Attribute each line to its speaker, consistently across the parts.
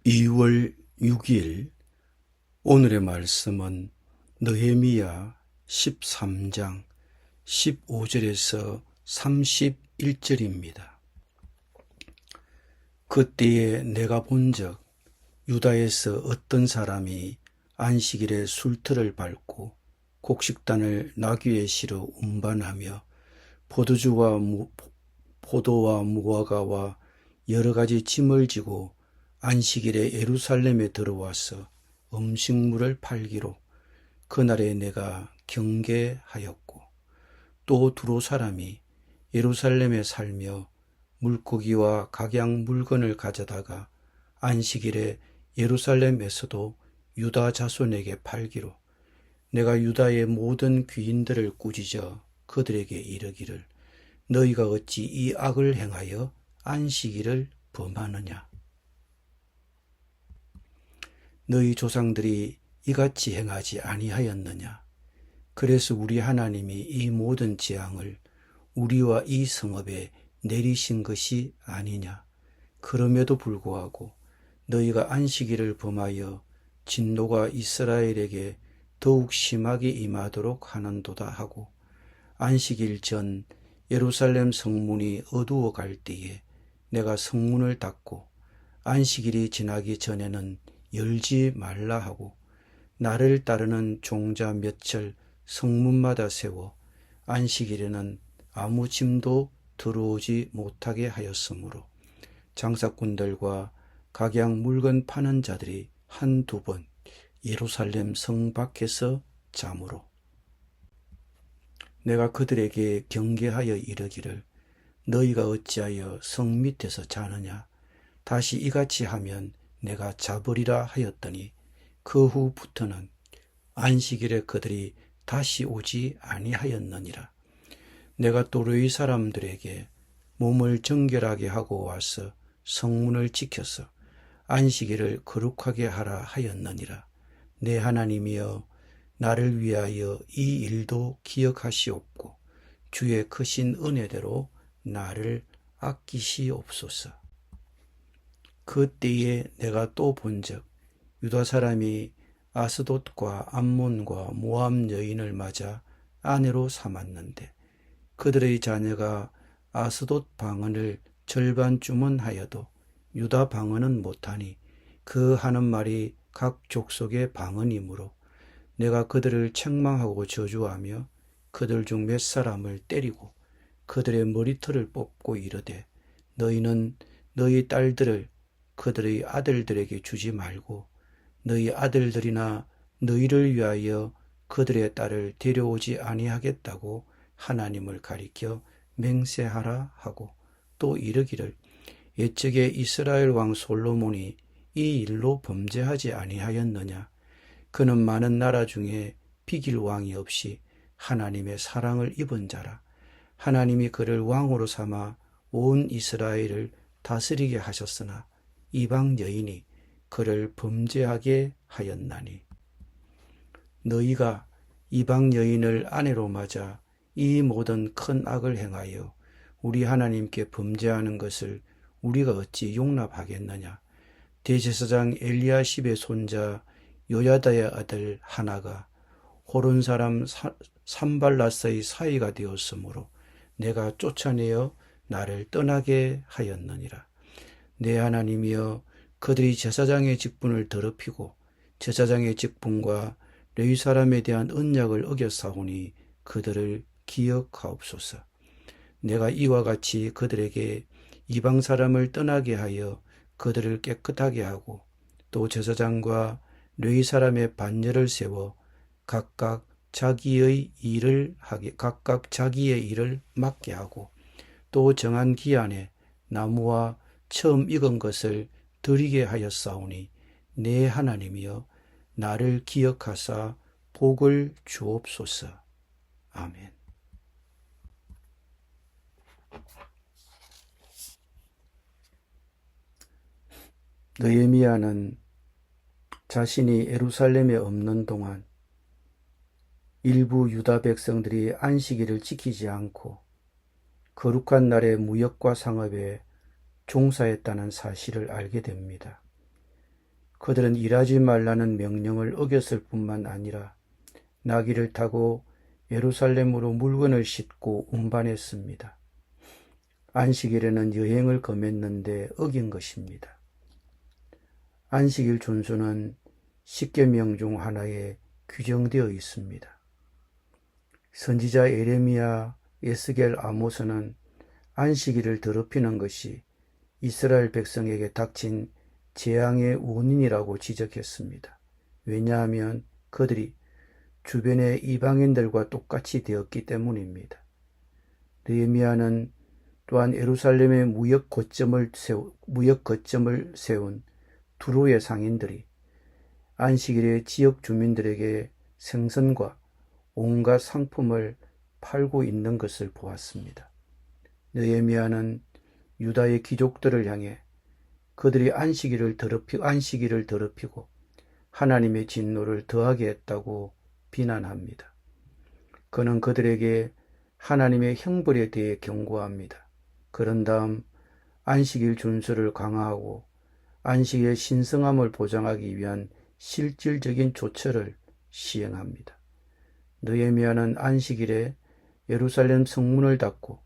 Speaker 1: 2월 6일 오늘의 말씀은 느헤미야 13장 15절에서 31절입니다. 그때에 내가 본즉 유다에서 어떤 사람이 안식일에 술틀을 밟고 곡식단을 나귀에 실어 운반하며 포도와 무화과와 여러 가지 짐을 지고 안식일에 예루살렘에 들어와서 음식물을 팔기로 그날에 내가 경계하였고, 또 두로 사람이 예루살렘에 살며 물고기와 각양 물건을 가져다가 안식일에 예루살렘에서도 유다 자손에게 팔기로 내가 유다의 모든 귀인들을 꾸짖어 그들에게 이르기를 너희가 어찌 이 악을 행하여 안식일을 범하느냐. 너희 조상들이 이같이 행하지 아니하였느냐. 그래서 우리 하나님이 이 모든 재앙을 우리와 이 성읍에 내리신 것이 아니냐. 그럼에도 불구하고 너희가 안식일을 범하여 진노가 이스라엘에게 더욱 심하게 임하도록 하는도다 하고, 안식일 전 예루살렘 성문이 어두워 갈 때에 내가 성문을 닫고 안식일이 지나기 전에는 열지 말라 하고, 나를 따르는 종자 몇철 성문마다 세워 안식일에는 아무 짐도 들어오지 못하게 하였으므로 장사꾼들과 각양 물건 파는 자들이 한두 번 예루살렘 성 밖에서 잠으로 내가 그들에게 경계하여 이르기를 너희가 어찌하여 성 밑에서 자느냐. 다시 이같이 하면 내가 잡으리라 하였더니 그 후부터는 안식일에 그들이 다시 오지 아니하였느니라. 내가 또 르위 사람들에게 몸을 정결하게 하고 와서 성문을 지켜서 안식일을 거룩하게 하라 하였느니라. 내 하나님이여, 나를 위하여 이 일도 기억하시옵고 주의 크신 은혜대로 나를 아끼시옵소서. 그때에 내가 또 본즉 유다 사람이 아스돗과 암몬과 모압 여인을 맞아 아내로 삼았는데 그들의 자녀가 아스돗 방언을 절반 주문하여도 유다 방언은 못하니 그 하는 말이 각 족속의 방언이므로 내가 그들을 책망하고 저주하며 그들 중 몇 사람을 때리고 그들의 머리털을 뽑고 이르되 너희는 너희 딸들을 그들의 아들들에게 주지 말고 너희 아들들이나 너희를 위하여 그들의 딸을 데려오지 아니하겠다고 하나님을 가리켜 맹세하라 하고, 또 이르기를 옛적에 이스라엘 왕 솔로몬이 이 일로 범죄하지 아니하였느냐. 그는 많은 나라 중에 비길 왕이 없이 하나님의 사랑을 입은 자라. 하나님이 그를 왕으로 삼아 온 이스라엘을 다스리게 하셨으나 이방 여인이 그를 범죄하게 하였나니 너희가 이방 여인을 아내로 맞아 이 모든 큰 악을 행하여 우리 하나님께 범죄하는 것을 우리가 어찌 용납하겠느냐. 대제사장 엘리야십의 손자 요야다의 아들 하나가 호론 사람 산발랏의 사이가 되었으므로 내가 쫓아내어 나를 떠나게 하였느니라. 내 하나님이여, 그들이 제사장의 직분을 더럽히고 제사장의 직분과 레위 사람에 대한 언약을 어겼사오니 그들을 기억하옵소서. 내가 이와 같이 그들에게 이방 사람을 떠나게 하여 그들을 깨끗하게 하고 또 제사장과 레위 사람의 반열을 세워 각각 자기의 일을 맡게 하고 또 정한 기한에 나무와 처음 익은 것을 드리게 하였사오니 내 하나님이여, 나를 기억하사 복을 주옵소서. 아멘. 느헤미야는 자신이 예루살렘에 없는 동안 일부 유다 백성들이 안식일을 지키지 않고 거룩한 날의 무역과 상업에 종사했다는 사실을 알게 됩니다. 그들은 일하지 말라는 명령을 어겼을 뿐만 아니라 나귀를 타고 예루살렘으로 물건을 싣고 운반했습니다. 안식일에는 여행을 금했는데 어긴 것입니다. 안식일 준수는 10계명 중 하나에 규정되어 있습니다. 선지자 에레미야, 에스겔, 아모스는 안식일을 더럽히는 것이 이스라엘 백성에게 닥친 재앙의 원인이라고 지적했습니다. 왜냐하면 그들이 주변의 이방인들과 똑같이 되었기 때문입니다. 느헤미야는 또한 예루살렘의 무역 거점을 세운 두로의 상인들이 안식일에 지역 주민들에게 생선과 온갖 상품을 팔고 있는 것을 보았습니다. 느헤미야는 유다의 귀족들을 향해 그들이 안식일을 더럽히고 하나님의 진노를 더하게 했다고 비난합니다. 그는 그들에게 하나님의 형벌에 대해 경고합니다. 그런 다음 안식일 준수를 강화하고 안식일의 신성함을 보장하기 위한 실질적인 조처를 시행합니다. 느헤미야는 안식일에 예루살렘 성문을 닫고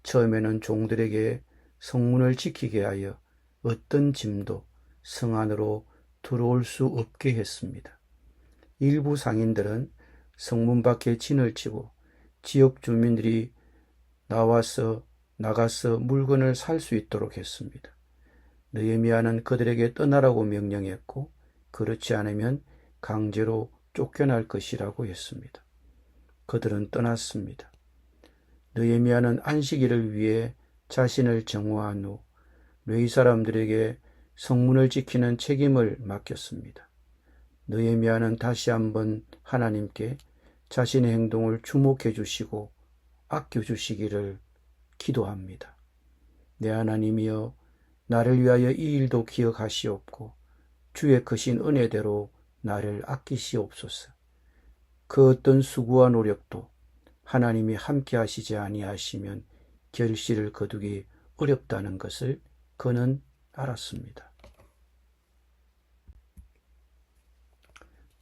Speaker 1: 처음에는 종들에게 성문을 지키게 하여 어떤 짐도 성 안으로 들어올 수 없게 했습니다. 일부 상인들은 성문 밖에 진을 치고 지역 주민들이 나가서 물건을 살 수 있도록 했습니다. 느헤미야는 그들에게 떠나라고 명령했고 그렇지 않으면 강제로 쫓겨날 것이라고 했습니다. 그들은 떠났습니다. 느헤미야는 안식일을 위해 자신을 정화한 후 레위 사람들에게 성문을 지키는 책임을 맡겼습니다. 느헤미야는 다시 한번 하나님께 자신의 행동을 주목해 주시고 아껴 주시기를 기도합니다. 내 하나님이여, 나를 위하여 이 일도 기억하시옵고 주의 크신 은혜대로 나를 아끼시옵소서. 그 어떤 수고와 노력도 하나님이 함께 하시지 아니하시면 결실을 거두기 어렵다는 것을 그는 알았습니다.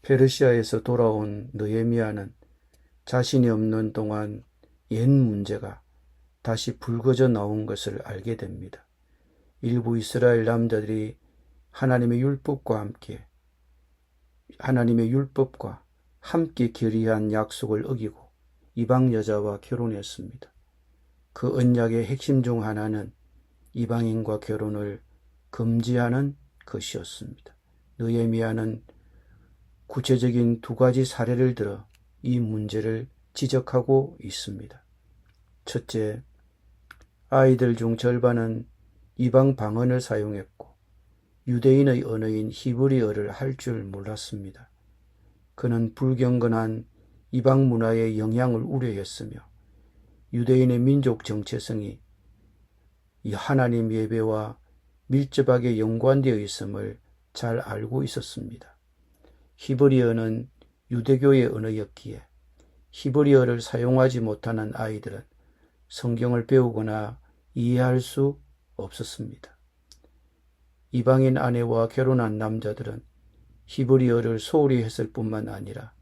Speaker 1: 페르시아에서 돌아온 느헤미야는 자신이 없는 동안 옛 문제가 다시 불거져 나온 것을 알게 됩니다. 일부 이스라엘 남자들이 하나님의 율법과 함께 결의한 약속을 어기고 이방 여자와 결혼했습니다. 그 언약의 핵심 중 하나는 이방인과 결혼을 금지하는 것이었습니다. 느헤미야는 구체적인 두 가지 사례를 들어 이 문제를 지적하고 있습니다. 첫째, 아이들 중 절반은 이방 방언을 사용했고 유대인의 언어인 히브리어를 할 줄 몰랐습니다. 그는 불경건한 이방 문화의 영향을 우려했으며 유대인의 민족 정체성이 이 하나님 예배와 밀접하게 연관되어 있음을 잘 알고 있었습니다. 히브리어는 유대교의 언어였기에 히브리어를 사용하지 못하는 아이들은 성경을 배우거나 이해할 수 없었습니다. 이방인 아내와 결혼한 남자들은 히브리어를 소홀히 했을 뿐만 아니라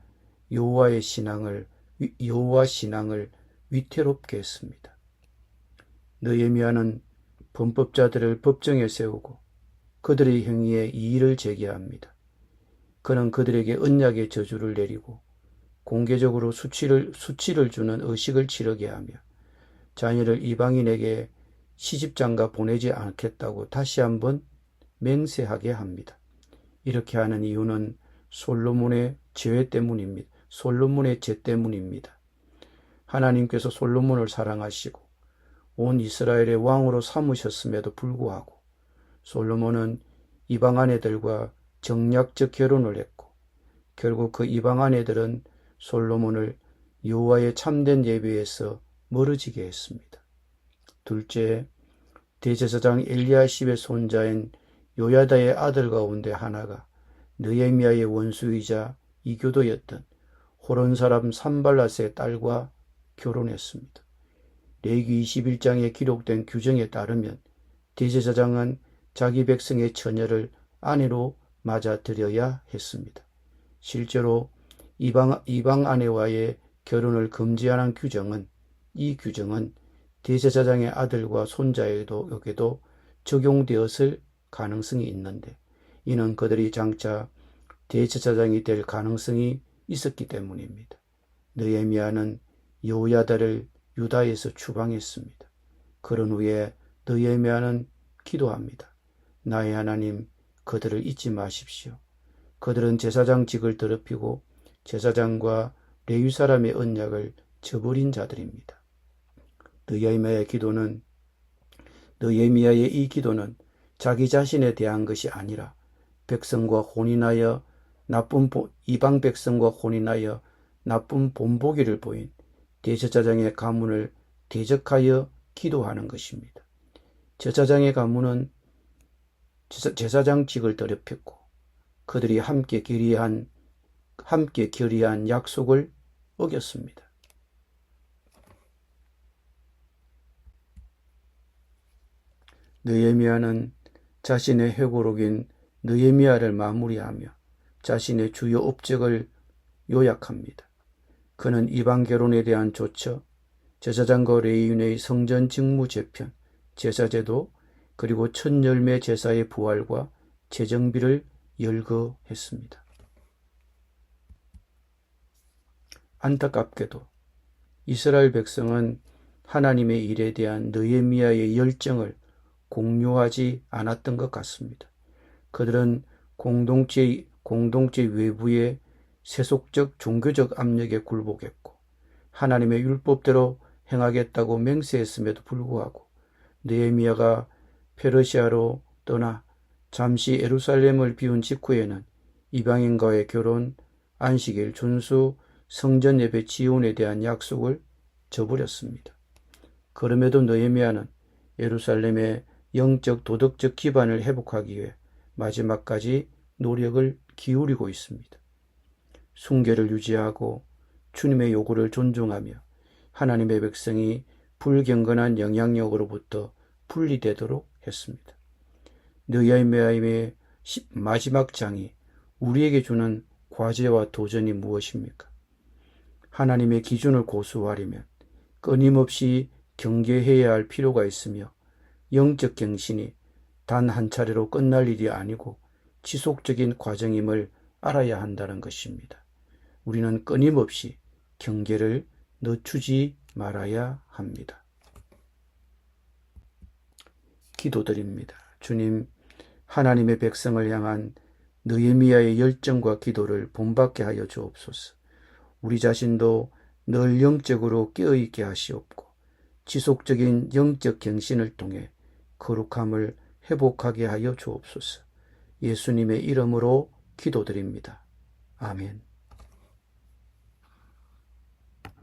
Speaker 1: 여호와 신앙을 위태롭게 했습니다. 느헤미야는 범법자들을 법정에 세우고 그들의 행위에 이의를 제기합니다. 그는 그들에게 언약의 저주를 내리고 공개적으로 수치를 주는 의식을 치르게 하며 자녀를 이방인에게 시집장가 보내지 않겠다고 다시 한번 맹세하게 합니다. 이렇게 하는 이유는 솔로몬의 죄 때문입니다. 하나님께서 솔로몬을 사랑하시고 온 이스라엘의 왕으로 삼으셨음에도 불구하고 솔로몬은 이방 아내들과 정략적 결혼을 했고 결국 그 이방 아내들은 솔로몬을 여호와의 참된 예배에서 멀어지게 했습니다. 둘째, 대제사장 엘리야십의 손자인 요야다의 아들 가운데 하나가 느헤미야의 원수이자 이교도였던 호론 사람 산발랏의 딸과 결혼했습니다. 레위기 21장에 기록된 규정에 따르면 대제사장은 자기 백성의 처녀를 아내로 맞아들여야 했습니다. 실제로 이방 아내와의 결혼을 금지하는 이 규정은 대제사장의 아들과 손자에게도 적용되었을 가능성이 있는데, 이는 그들이 장차 대제사장이 될 가능성이 있었기 때문입니다. 느헤미야는 여호야다를 유다에서 추방했습니다. 그런 후에 느헤미야는 기도합니다. 나의 하나님, 그들을 잊지 마십시오. 그들은 제사장직을 더럽히고 제사장과 레위 사람의 언약을 저버린 자들입니다. 느헤미야의 이 기도는 자기 자신에 대한 것이 아니라 이방 백성과 혼인하여 나쁜 본보기를 보인 대제사장의 가문을 대적하여 기도하는 것입니다. 제사장의 가문은 제사장직을 더럽혔고 그들이 함께 결의한 약속을 어겼습니다. 느헤미야는 자신의 회고록인 느헤미야를 마무리하며 자신의 주요 업적을 요약합니다. 그는 이방 결혼에 대한 조처, 제사장과 레위인의 성전 직무 재편, 제사제도, 그리고 첫 열매 제사의 부활과 재정비를 열거했습니다. 안타깝게도 이스라엘 백성은 하나님의 일에 대한 느헤미야의 열정을 공유하지 않았던 것 같습니다. 그들은 공동체 외부의 세속적 종교적 압력에 굴복했고 하나님의 율법대로 행하겠다고 맹세했음에도 불구하고 느헤미야가 페르시아로 떠나 잠시 예루살렘을 비운 직후에는 이방인과의 결혼, 안식일 준수, 성전 예배 지원에 대한 약속을 저버렸습니다. 그럼에도 느헤미야는 예루살렘의 영적 도덕적 기반을 회복하기 위해 마지막까지 노력을 기울이고 있습니다. 순결을 유지하고 주님의 요구를 존중하며 하나님의 백성이 불경건한 영향력으로부터 분리되도록 했습니다. 느헤미야의 마지막 장이 우리에게 주는 과제와 도전이 무엇입니까? 하나님의 기준을 고수하려면 끊임없이 경계해야 할 필요가 있으며 영적 갱신이 단 한 차례로 끝날 일이 아니고 지속적인 과정임을 알아야 한다는 것입니다. 우리는 끊임없이 경계를 늦추지 말아야 합니다. 기도드립니다. 주님, 하나님의 백성을 향한 느헤미야의 열정과 기도를 본받게 하여 주옵소서. 우리 자신도 늘 영적으로 깨어있게 하시옵고 지속적인 영적 갱신을 통해 거룩함을 회복하게 하여 주옵소서. 예수님의 이름으로 기도드립니다. 아멘.